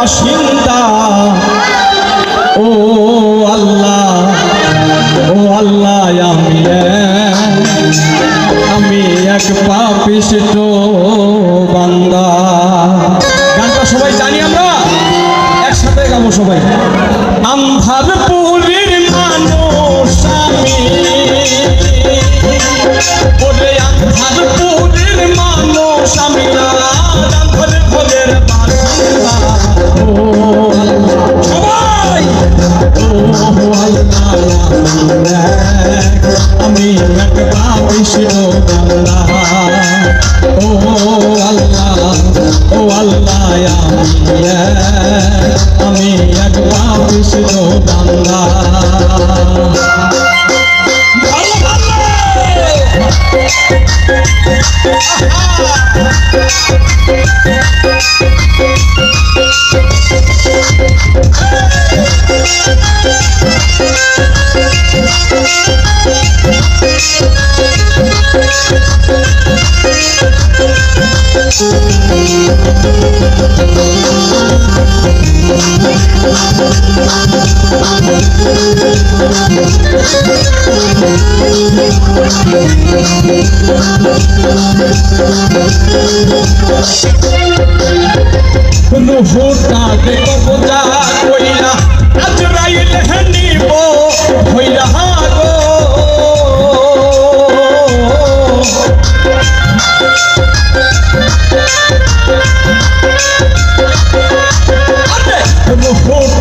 বাসিন্দা। ও আল্লাহ আমি এক পাপিষ্ঠ বান্দা। গানটা সবাই জানি, আমরা একসাথে গাবো সবাই। আন্ধারপুরের মানুষ আমি, ওরে আন্ধারপুরের মানুষ আমি, আন্ধারপুরের বাসিন্দা। ও সবাই ও আল্লাহ আমি এক পাপিষ্ঠ বান্দা। ও আল্লাহ আমি এক পাপিষ্ঠ বান্দা। রুহুটা দেখো বোঝা কইরা আজরাইল নিব হইলা গো। রুহুটা